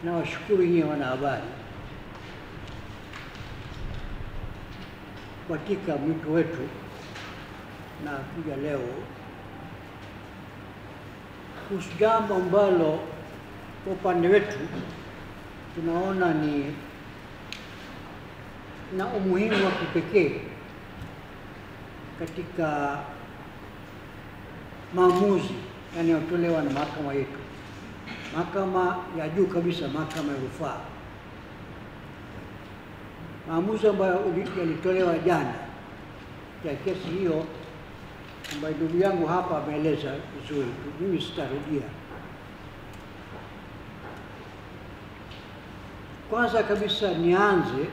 Nawashukuru nyinyi wanahabari katika mwito wetu na kuja leo kuhusu jambo ambalo kwa upande wetu tunaona ni na umuhimu wa kipekee katika maamuzi yanayotolewa na mahakama yetu, mahakama ya juu kabisa, mahakama ya rufaa. Maamuzi ambayo yalitolewa jana ya kesi hiyo ambayo ndugu yangu hapa ameeleza vizuri, mimi sitarudia. Kwanza kabisa nianze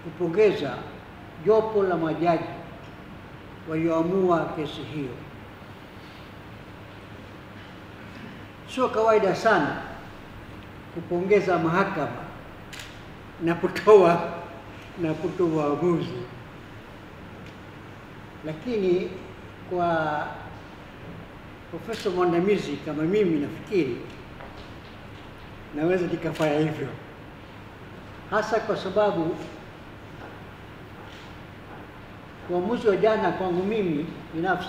kupongeza jopo la majaji walioamua kesi hiyo. Sio kawaida sana kupongeza mahakama na kutoa uamuzi, lakini kwa profesa mwandamizi kama mimi nafikiri naweza nikafanya hivyo, hasa kwa sababu uamuzi wa jana kwangu mimi binafsi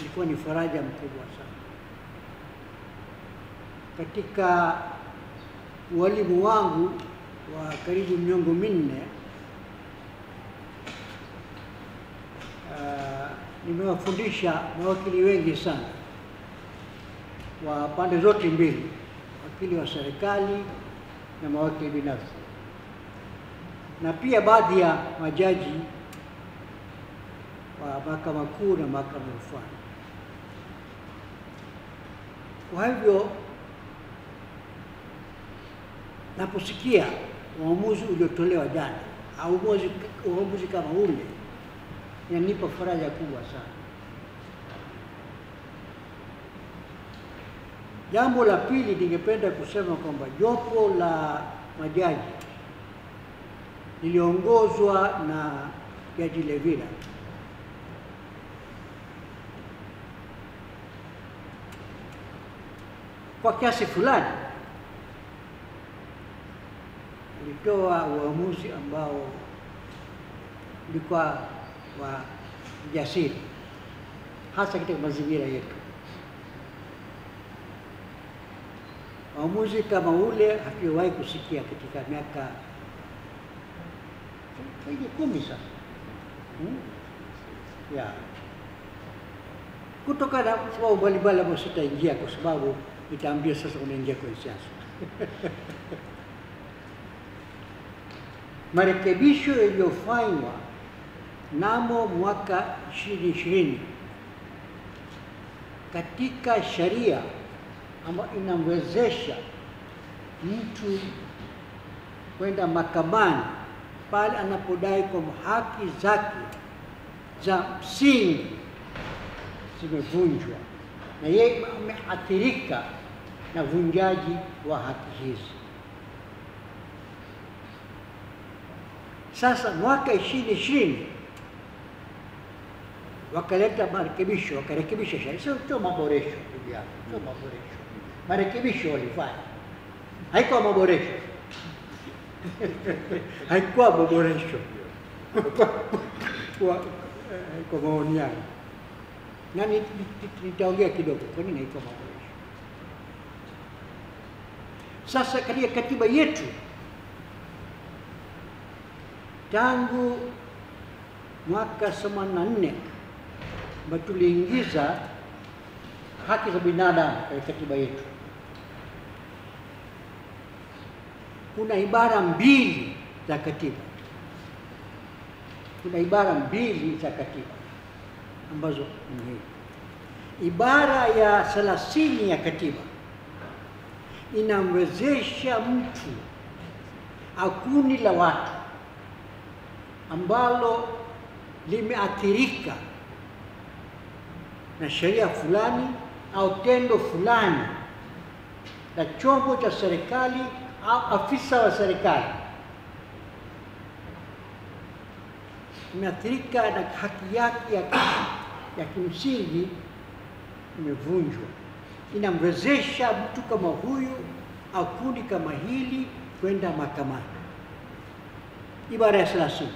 ilikuwa ni faraja mkubwa sana. Katika ualimu wangu wa karibu miongo minne, nimewafundisha mawakili wengi sana wa pande zote mbili, wakili wa serikali na mawakili binafsi, na pia baadhi ya majaji wa mahakama kuu na mahakama ya rufaa. Kwa hivyo naposikia uamuzi uliotolewa jana au uamuzi kama ule, inanipa faraja kubwa sana. Jambo la pili, ningependa kusema kwamba jopo la majaji liliongozwa na Jaji Levina kwa kiasi fulani alitoa uamuzi ambao ulikuwa wa ujasiri, hasa katika mazingira yetu. Uamuzi kama ule hatujawahi kusikia katika miaka zaidi 10 sasa. Kutokana na sababu mbalimbali ambayo sitaingia kwa sababu nitaambia sasa unaingia kwenye siasa. Marekebisho yaliyofanywa mnamo mwaka 2020 katika sheria ambayo inamwezesha mtu kwenda mahakamani pale anapodai kwamba haki zake za msingi zimevunjwa na yeye ameathirika na vunjaji wa haki hizi. Sasa mwaka 2020 wakaleta marekebisho, wakarekebisha sheria. Sio maboresho, ndugu yangu, sio maboresho. Marekebisho walifanya, haikuwa maboresho. Haikuwa maboresho kwa maoni yangu. Na nitaongea kidogo kwa nini haikuwa maboresho. Sasa katika katiba yetu tangu mwaka 84 ambapo tuliingiza haki za binadamu katika katiba yetu, kuna ibara 2 za katiba. Kuna ibara 2 za katiba ambazo ni hizi. Ibara ya 30 ya katiba inamwezesha mtu au kundi la watu ambalo limeathirika na sheria fulani au tendo fulani na chombo cha serikali au afisa wa serikali, imeathirika na haki yake ya kimsingi imevunjwa, inamwezesha mtu kama huyu au kundi kama hili kwenda mahakamani. Ibara ya 30,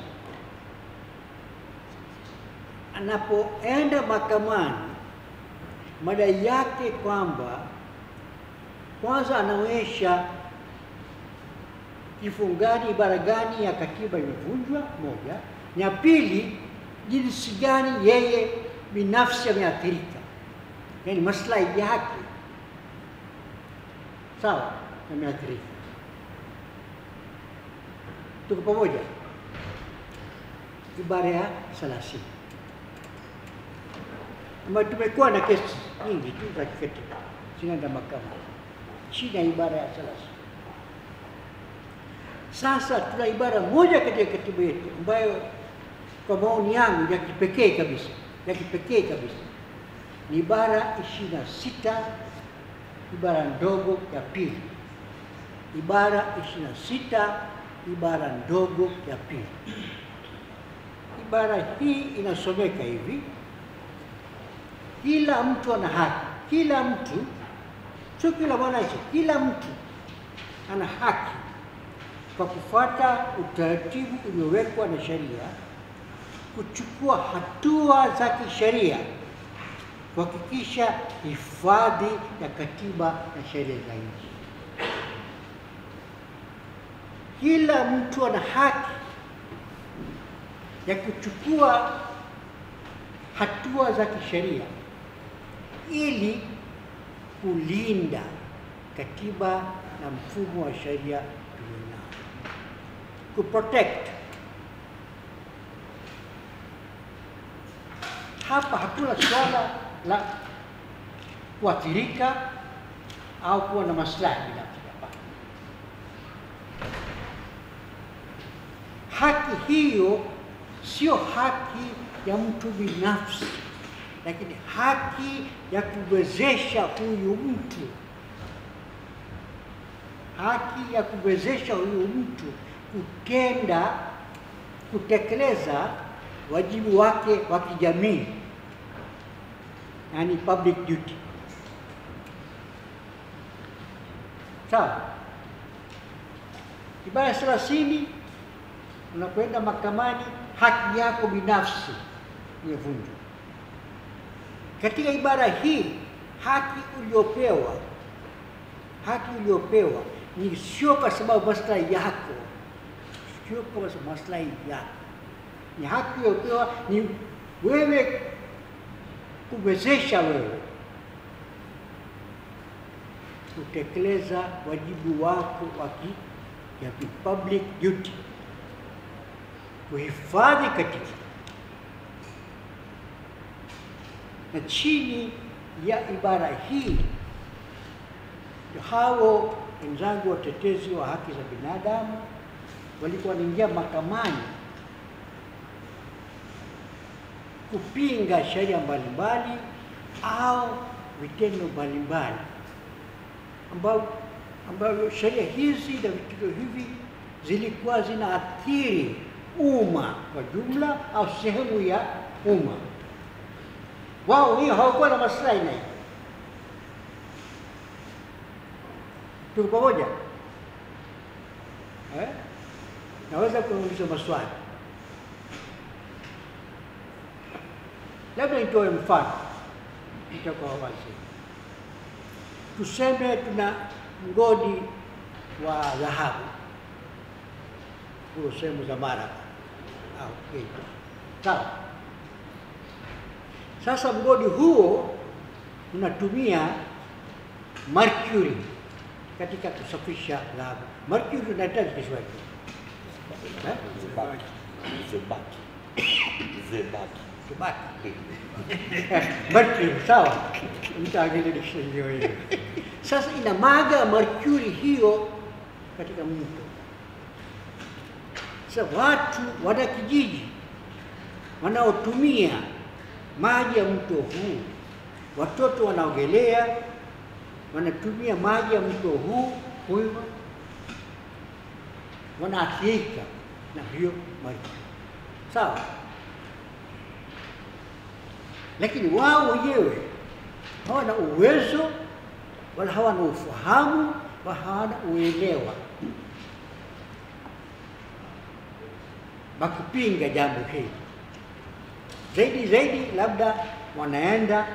anapoenda mahakamani, madai yake kwamba kwanza anaonyesha kifungani, ibara gani ya katiba imevunjwa, moja, na pili, jinsi gani yeye binafsi ameathirika, yaani maslahi yake sawa yameathirika. Tuko pamoja? Ibara ya 30 ambayo tumekuwa na kesi nyingi tu za kikatiba zinaenda mahakamani chini ya ibara ya 30. Sasa tuna ibara moja katika katiba yetu ambayo kwa maoni yangu ya kipekee kabisa, ni ibara 26, ibara ndogo ya pili. Ibara 26, ibara ndogo ya pili. Ibara hii inasomeka hivi: kila mtu ana haki, kila mtu, sio kila mwananchi, kila mtu ana haki kwa kufuata utaratibu uliowekwa na sheria kuchukua hatua za kisheria kuhakikisha hifadhi ya katiba na sheria za nchi. Kila mtu ana haki ya kuchukua hatua za kisheria ili kulinda katiba na mfumo wa sheria tulionao, kuprotect. Hapa hakuna swala la kuathirika au kuwa na maslahi binafsi. Haki hiyo sio haki ya mtu binafsi, lakini haki ya kuwezesha huyu mtu, haki ya kuwezesha huyu mtu kutekeleza wajibu wake wa kijamii, yani public duty. Sawa? Ibara 30, unapoenda mahakamani, haki yako binafsi imevunjwa. Katika ibara hii, haki uliopewa ni sio kwa sababu maslahi yako, sio kwa sababu maslahi yako. Ni haki uliopewa ni wewe kuwezesha wewe kutekeleza wajibu wako wa public duty, kuhifadhi katiba. Na chini ya ibara hii hao wenzangu watetezi wa haki za binadamu walikuwa wanaingia mahakamani kupinga sheria mbalimbali au vitendo mbalimbali ambavyo sheria hizi na vitendo hivi zilikuwa zinaathiri umma kwa jumla au sehemu ya umma. Wao hiyo hawakuwa na maslahi nayo. Tuko pamoja? Naweza kuuliza maswali. Labda nitoe mfano itakuwa wazi. Tuseme tuna mgodi wa dhahabu kwa sehemu za Mara au Geita. Sawa? Sasa mgodi huo unatumia mercury katika kusafisha dhahabu. Mercury unahitaji Kiswahili. Zebaki. Mercury, sawa? Mtaangalia dictionary hiyo. Sasa inamwaga mercury hiyo katika mto. Sasa watu wana kijiji wanaotumia maji ya mto huu, watoto wanaogelea, wanatumia maji ya mto huu kunywa, wanaathirika na hiyo maji. Sawa? Lakini wao wenyewe hawana uwezo wala hawana ufahamu, wala hawana uelewa bakupinga jambo hili. Zaidi labda wanaenda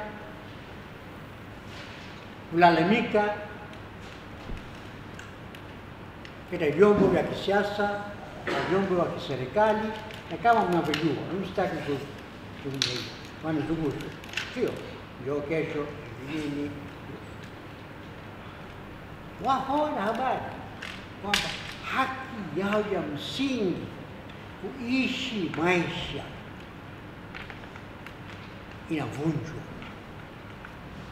kulalamika katika vyombo vya kisiasa na vyombo vya kiserikali, na kama mnavyojua, msitaki kuzungumza, wanazungumza sio ndio kesho nini, hawana habari kwamba haki yao ya msingi kuishi maisha inavunjwa.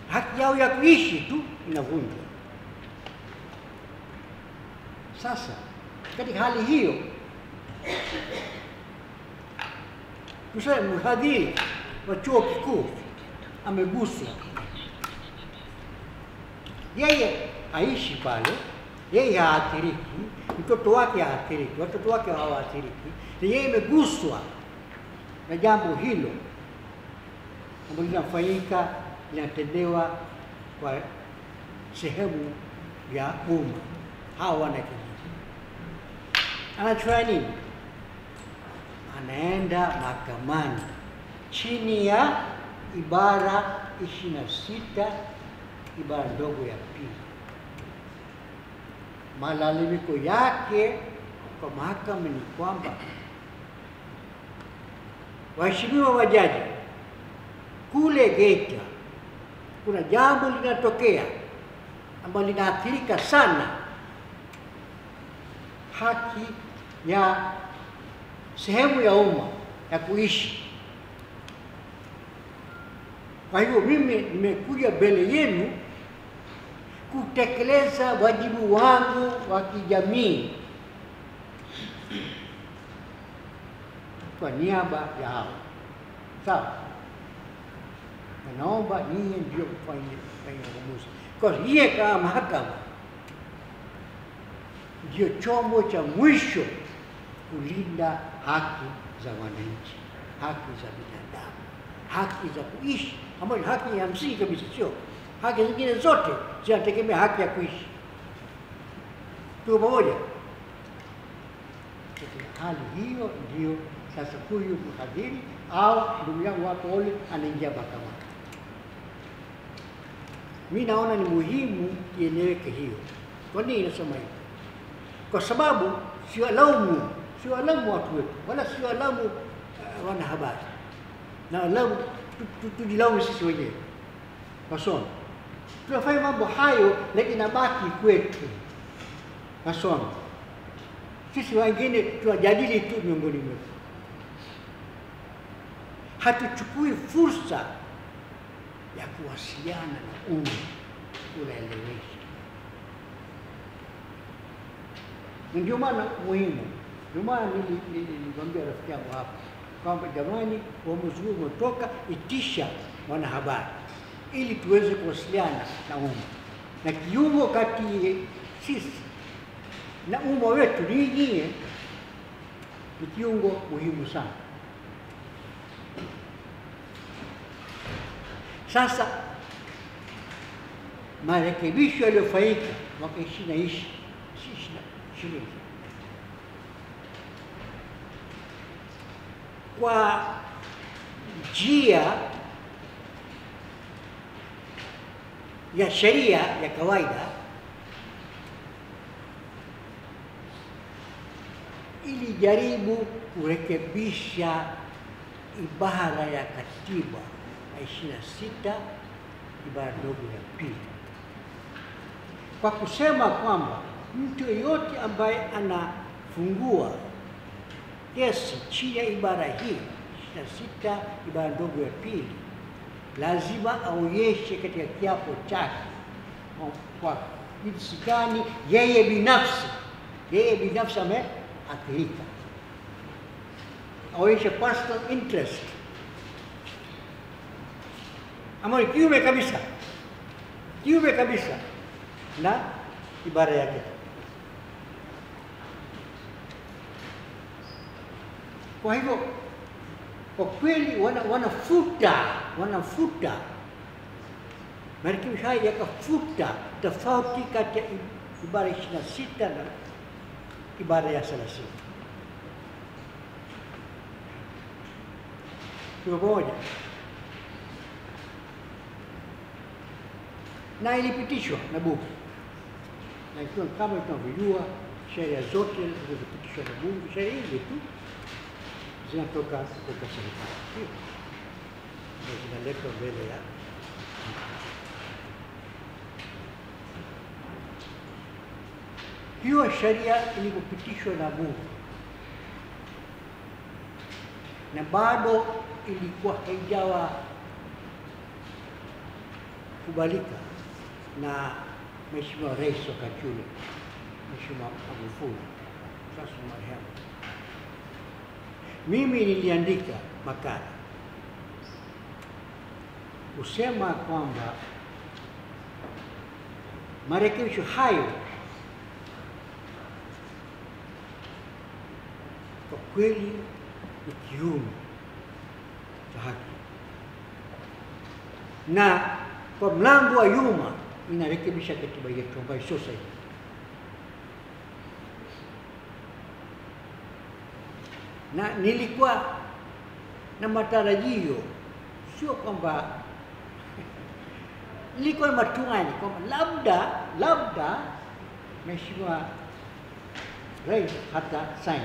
Haki yao ya kuishi tu inavunjwa. Sasa katika hali hiyo, tuseme mhadhiri wa chuo kikuu ameguswa, yeye aishi pale, yeye haathiriki, mtoto wake haathiriki, watoto wake hawaathiriki, na yeye ameguswa na jambo hilo ambalo linafanyika, linatendewa kwa sehemu ya umma. Hawa wanakijiji anachofanya nini? Anaenda mahakamani chini ya ibara 26 ibara ndogo ya pili. Malalamiko yake kwa mahakama ni kwamba, waheshimiwa majaji, kule Geita kuna jambo linatokea ambalo linaathirika sana haki ya sehemu ya umma ya kuishi. Kwa hivyo mimi nimekuja mbele yenu kutekeleza wajibu wangu wa kijamii kwa niaba ya hao. Sawa? Naomba ninyi ndio mfanye uamuzi. Kwa hiyo kama mahakama ndio chombo cha mwisho kulinda haki za wananchi, haki za binadamu, haki za kuishi, ambayo haki ya msingi kabisa. Sio haki zingine zote zinategemea haki ya kuishi. Tuko pamoja? Katika hali hiyo ndio sasa huyu mhadhiri au ndugu yangu wako ole anaingia mahakamani. Mimi naona ni muhimu ieleweke hiyo. Kwa nini nasema hivi? Kwa sababu siwalaumu watu wetu, wala siwalaumu wanahabari, na laumu tujilaumu sisi wenyewe. Masomo tunafanya mambo hayo, lakini nabaki kwetu. Masomo sisi wengine tunajadili tu miongoni mwetu, hatuchukui fursa ya kuwasiliana na umma, kuelewesha. Ndio maana muhimu, ndio maana nilimwambia rafiki yangu hapa kwamba jamani, uamuzi huu umetoka, itisha wanahabari ili tuweze kuwasiliana na umma, na kiungo kati sisi na umma wetu ninyi ni kiungo muhimu sana. Sasa marekebisho yaliyofanyika mwaka 2020 kwa njia ya sheria ya kawaida ilijaribu kurekebisha ibara ya katiba ya 26 ibara ndogo ya pili, kwa kusema kwamba mtu yeyote ambaye anafungua kesi chini ya ibara hii 26 ibara ndogo ya pili lazima aonyeshe katika kiapo chake kwa jinsi gani yeye binafsi ameathirika, aonyeshe personal interest, ambayo kiume kabisa na ibara yake. Kwa hivyo kwa kweli wanafuta Marekebisho haya yakafuta tofauti kati ya ibara 26 na ibara ya 30. Tuko pamoja? Na ilipitishwa na Bunge, na ikiwa kama tunavyojua sheria zote zilizopitishwa na Bunge, sheria hizi tu zinatoka kutoka serikali, ndio zinaletwa mbele ya hiyo sheria ilipopitishwa na Bunge na bado ilikuwa haijawa kubalika na Mheshimiwa Rais wakati ule, Mheshimiwa Magufuli, sasa marehemu. Mimi niliandika makala kusema kwamba marekebisho hayo kwa kweli ni kinyume cha haki, na kwa mlango wa nyuma inarekebisha katiba yetu ambayo sio sahihi. Na nilikuwa na matarajio, sio kwamba nilikuwa na matumaini kwamba labda Mheshimiwa Rais hata sign.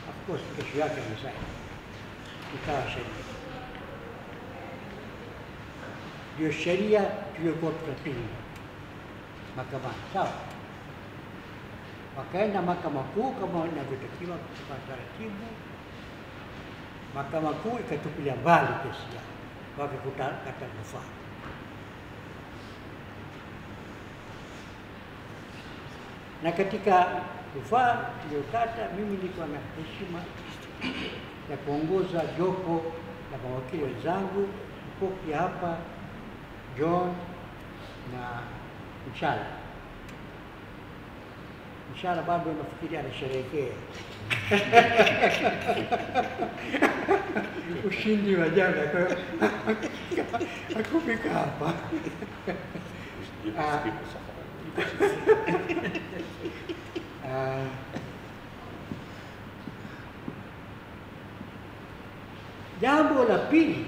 Of course kesho yake amesign, ikawa sheria. Ndio sheria tuliyokuwa tunapinga mahakamani, sawa. Wakaenda Mahakama Kuu kama inavyotakiwa kwa taratibu. Mahakama Kuu ikatupilia mbali kesi yao, wakakata rufaa. Na katika rufaa iliyokata, mimi nilikuwa na heshima ya kuongoza jopo la mawakili wenzangu, Mpoki hapa, John na Mshala. Mshala bado nafikiri anasherehekea ushindi wa jana, hakufika hapa. Jambo la pili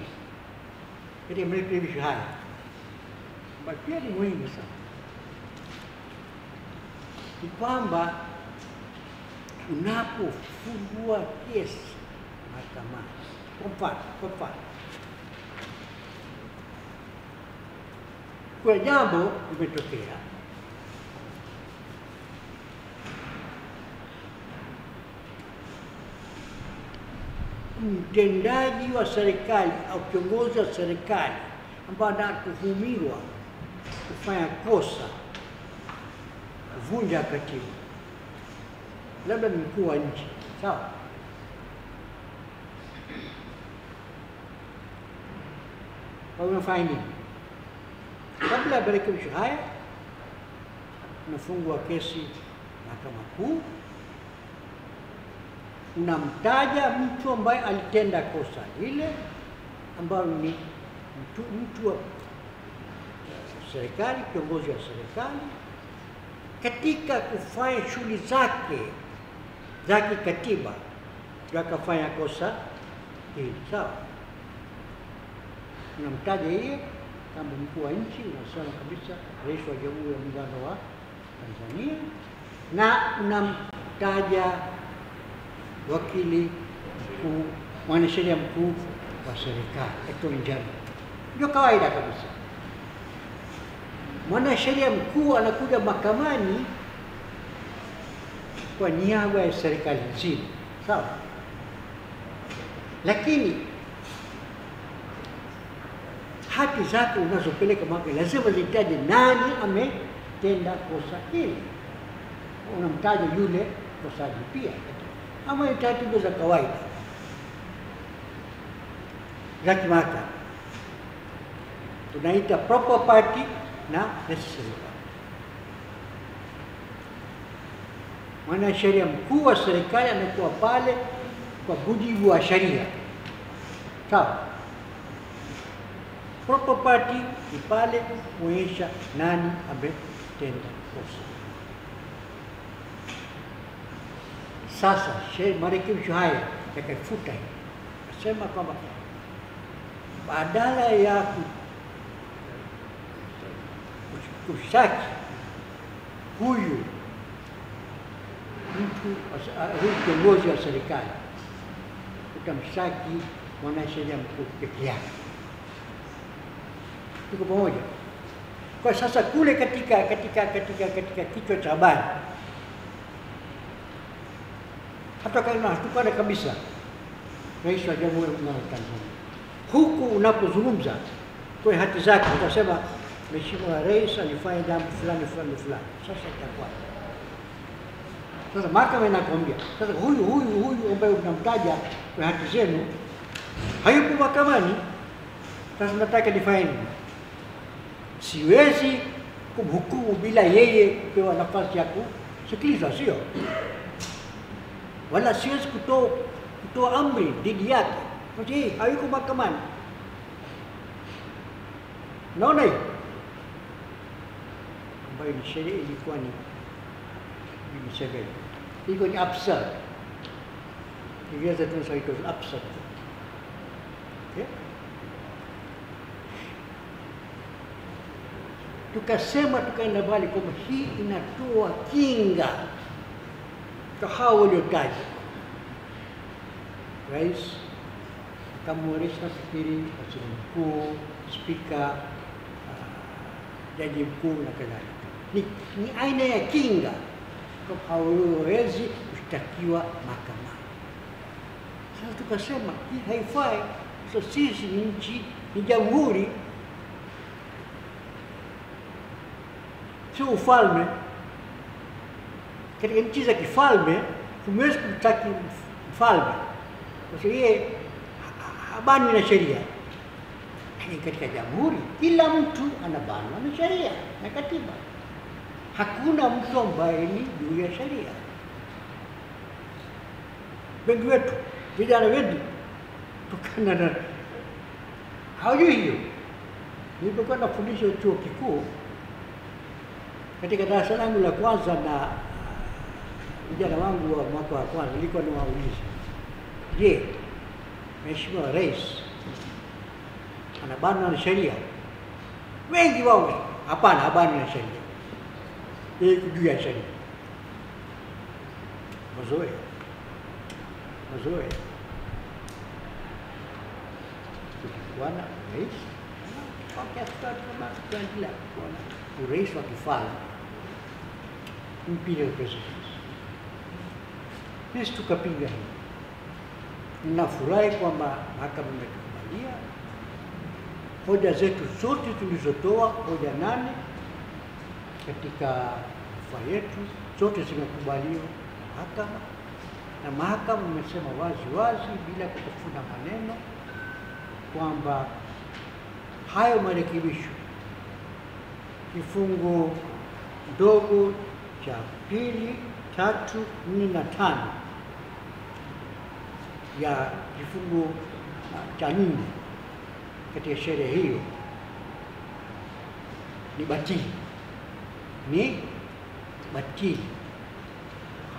katika marekebisho haya ambayo pia ni muhimu sana ni kwamba unapofungua kesi mahakamani, kwa mfano kwa jambo limetokea, mtendaji wa serikali au kiongozi wa serikali ambaye anatuhumiwa kufanya kosa, kuvunja katiba, labda ni mkuu wa nchi, sawa. Kwa unafanya nini? Kabla ya marekebisho haya, unafungua kesi Mahakama Kuu, unamtaja mtu ambaye alitenda kosa lile, ambayo ni mtu wa serikali, kiongozi wa serikali, katika kufanya shughuli zake za kikatiba, akafanya kosa hili, sawa. Unamtaja yeye kama mkuu wa nchi, unasema kabisa Rais wa Jamhuri ya Muungano wa Tanzania, na unamtaja wakili mkuu, mwanasheria mkuu wa serikali, Attorney General. Ndio kawaida kabisa. Mwanasheria mkuu anakuja mahakamani kwa niaba ya serikali nzima, sawa. Lakini haki zake unazopeleka mahakamani lazima zitaje nani ametenda kosa hili. Unamtaja yule kosaji pia, ama ni taratibu za kawaida za kimahakama, tunaita proper party na necessary party. Mwanasheria mkuu wa serikali anakuwa pale kwa mujibu wa sheria, sawa. Proper party ni pale kuonyesha nani ametenda kosa. Sasa marekebisho haya yakafuta hii, nasema kwamba badala ya kushtaki huyu kiongozi wa serikali, utamshtaki mwanasheria mkuu peke yake. Tuko pamoja? Kwa sasa kule katika kichwa cha habari hata kama hatukana kabisa Rais wa Jamhuri ya Muungano wa Tanzania, huku unapozungumza kwa hati zake utasema Mheshimiwa Rais alifanya jambo fulani fulani fulani. Sasa itakuwa sasa mahakama inakwambia sasa huyu ambaye unamtaja kwa hati zenu hayupo mahakamani. Sasa nataka nifanye nini? Siwezi kumhukumu bila yeye kupewa nafasi ya kusikilizwa, sio? Wala siwezi kutoa amri dhidi yake kwa sababu hayuko mahakamani. Naona hiyo ambayo ni sheria ilikuwa ni 7 ilikuwa ni absurd. Ingereza tunasema it was absurd. Okay? Tukasema tukaenda mbali kwamba hii inatoa kinga kwa hao waliotaja rais, makamu wa rais, nafikiri waziri mkuu, spika, jaji mkuu na kadhalika. Ni aina ya kinga kwa hawawezi kushtakiwa mahakamani. Sasa tukasema hii haifai. So sisi ni nchi, ni jamhuri, sio ufalme. Katika nchi za kifalme huwezi kumtaki mfalme kwa sababu yeye habanwi na sheria. Lakini katika jamhuri kila mtu anabanwa na sheria na katiba. Hakuna mtu ambaye ni juu ya sheria. Wengi wetu, vijana wetu, tukana na hawajui hiyo. Nilipokuwa nafundisha chuo kikuu, katika darasa langu la kwanza na vijana wangu wa mwaka wa kwanza, nilikuwa nawauliza, je, Mheshimiwa Rais anabanwa na sheria? Wengi wao hapana, habanwi na sheria. Yeye juu ya sheria. Mazoea. Bwana Rais kwa urais wa kifalme, imperial presidency. Sisi tukapinga hii. Ninafurahi kwamba mahakama imetukubalia hoja zetu zote tulizotoa, hoja 8 katika rufaa yetu, zote zimekubaliwa mahakama, na mahakama imesema wazi bila kutafuna maneno kwamba hayo marekebisho kifungu ndogo cha 2, 3, 4 na 5 ya kifungu cha 4 katika sheria hiyo ni batili,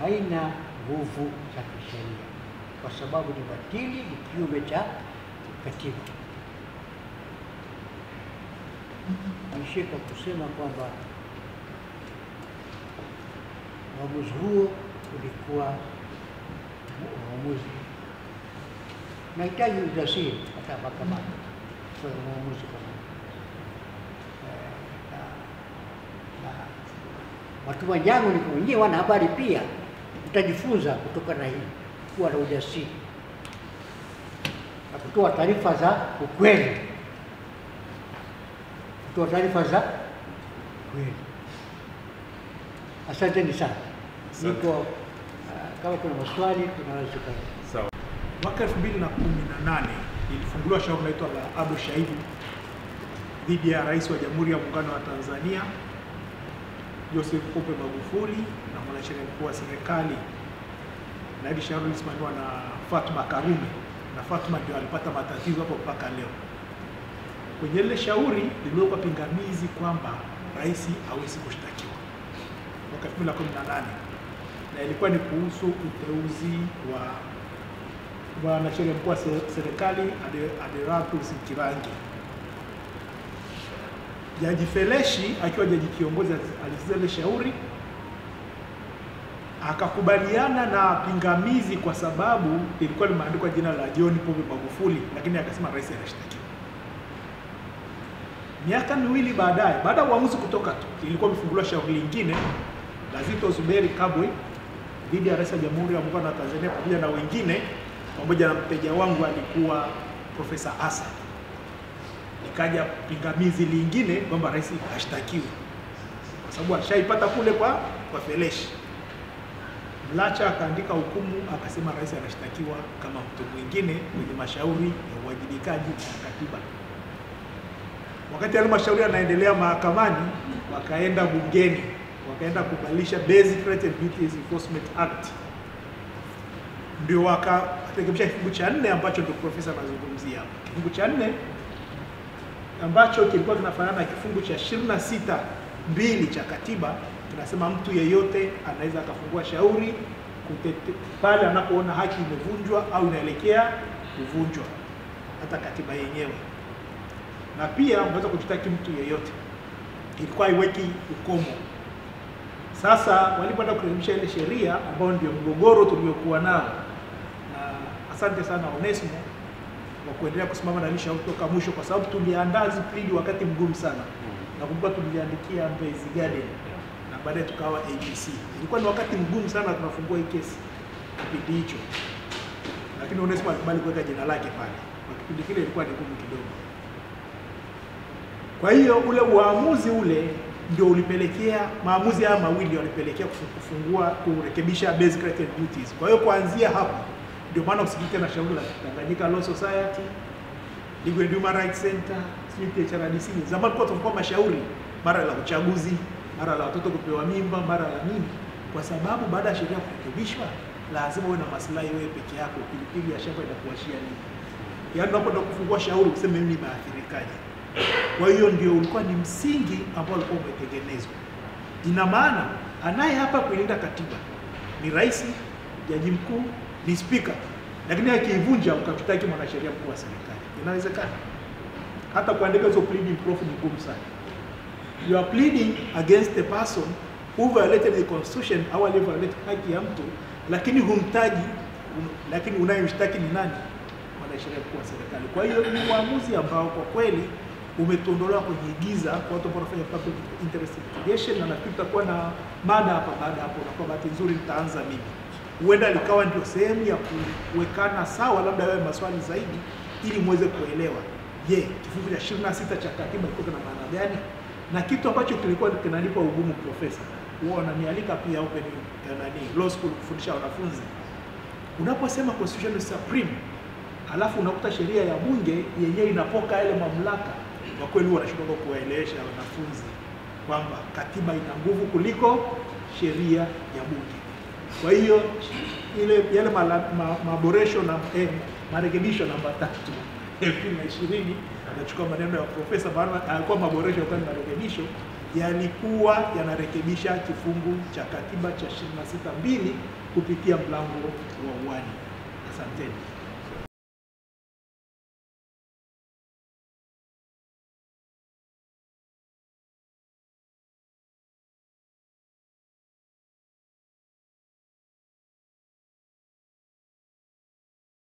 haina nguvu za kisheria kwa sababu ni batili, ni kinyume cha katiba. Nishika kusema kwamba uamuzi huo ulikuwa uamuzi nahitaji ujasiri hata mahakamani kwa uamuzi kama matumaini yangu ni kwa wenyewe wanahabari pia mtajifunza kutoka na hii, kuwa na ujasiri na kutoa taarifa za ukweli, Asanteni sana. Niko kama kuna maswali tunaweza kuuliza. Sawa. Mwaka 2018 ilifunguliwa shauri linaloitwa la Ado Shahidi dhidi ya Rais wa Jamhuri ya Muungano wa Tanzania Joseph Pombe Magufuli na mwanasheria mkuu wa serikali, na hili shauri lisimamiwa na Fatma Karume, na Fatma ndio alipata matatizo hapo mpaka leo. kwenye ile shauri liliwekwa pingamizi kwamba rais hawezi kushtakiwa mwaka 2018, na ilikuwa ni kuhusu uteuzi wa mwanasheria mkuu wa serikali Adedatus Kirangi. Jaji Feleshi akiwa jaji kiongozi alisikiza ile shauri, akakubaliana na pingamizi kwa sababu ilikuwa limeandikwa jina la John Pombe Magufuli, lakini akasema rais anashtakiwa. Miaka miwili baadaye, baada ya uamuzi kutoka tu, ilikuwa imefunguliwa shauri lingine la Zitto Zuberi Kabwe dhidi ya rais wa Jamhuri ya Muungano wa Tanzania pamoja na wengine, pamoja na mteja wangu alikuwa Profesa Asa. Nikaja pingamizi lingine kwamba rais ashtakiwe kwa sababu ashaipata kule kwa Feleshi. Mlacha akaandika hukumu akasema rais anashtakiwa kama mtu mwingine kwenye mashauri ya uwajibikaji na katiba. Wakati yale mashauri yanaendelea mahakamani, wakaenda bungeni, wakaenda kubadilisha Basic Rights and Duties Enforcement Act, ndio wakarekebisha kifungu cha 4 ambacho ndio profesa anazungumzia. Kifungu cha 4 ambacho kilikuwa kinafanana na kifungu cha 26(2) cha katiba, kinasema mtu yeyote anaweza akafungua shauri pale anapoona haki imevunjwa au inaelekea kuvunjwa, hata katiba yenyewe. Na pia unaweza kujitaki mtu yeyote, ilikuwa iweki ukomo. Sasa walipoenda kurekebisha ile sheria ambayo ndio mgogoro tuliokuwa nao, na asante sana Onesmo kwa kuendelea kusimama na ile shauri kutoka mwisho, kwa sababu tuliandaa plea wakati mgumu sana. Nakumbuka tuliandikia Mbezi Garden na baadaye tukawa ABC. Ilikuwa ni wakati mgumu sana tunafungua hii kesi kipindi hicho, lakini Onesmo alikubali kuweka jina lake pale. Kwa kipindi kile ilikuwa ni ngumu kidogo. Kwa hiyo ule uamuzi ule ndio ulipelekea, maamuzi haya mawili walipelekea kurekebisha Basic Rights and Duties. Kwa hiyo kuanzia hapo ndio maana usikike na shauri la Tanganyika Law Society, Legal and Human Rights Center, THRDC. Zamani kwa tulikuwa mashauri mara la uchaguzi, mara la watoto kupewa mimba, mara la nini, kwa sababu baada ya sheria kurekebishwa lazima uwe na maslahi wewe peke yako, pilipili ya shamba inakuashia nini. Yaani unapoenda kufungua shauri useme mimi nimeathirikaje. Kwa hiyo ndio ulikuwa ni msingi ambao ulikuwa umetengenezwa. Ina maana anaye hapa kuilinda katiba ni rais, jaji mkuu, ni speaker, lakini akiivunja ukatutaki mwanasheria mkuu wa serikali. Inawezekana. Hata kuandika hizo pleading proof ni ngumu sana. You are pleading against a person who violated the constitution au violated haki ya mtu, lakini humtaji, lakini unayemshtaki ni nani? Mwanasheria mkuu wa serikali. Kwa hiyo ni uamuzi ambao kwa kweli umetondolewa kwenye giza kwa watu ambao wanafanya public interest litigation, na nafikiri tutakuwa na mada hapa baada hapo, na kwa bahati nzuri nitaanza mimi. Huenda likawa ndio sehemu ya kuwekana sawa, labda wewe maswali zaidi ili muweze kuelewa. Je, kifungu cha 26 cha katiba kiko na maana gani? Na kitu ambacho kilikuwa kinanipa ugumu profesa, wao wananialika pia open law school kufundisha wanafunzi. Unaposema constitution is supreme, halafu unakuta sheria ya bunge yenyewe inapoka yale mamlaka, kwa kweli wanashindwa kuwaelewesha wanafunzi kwamba katiba ina nguvu kuliko sheria ya bunge. Kwa hiyo yale maboresho na marekebisho namba 3 2020, anachukua maneno ya profesa, maana alikuwa maboresho kwa marekebisho yalikuwa yanarekebisha kifungu cha katiba cha 26(2) kupitia mlango wa uani. Asanteni.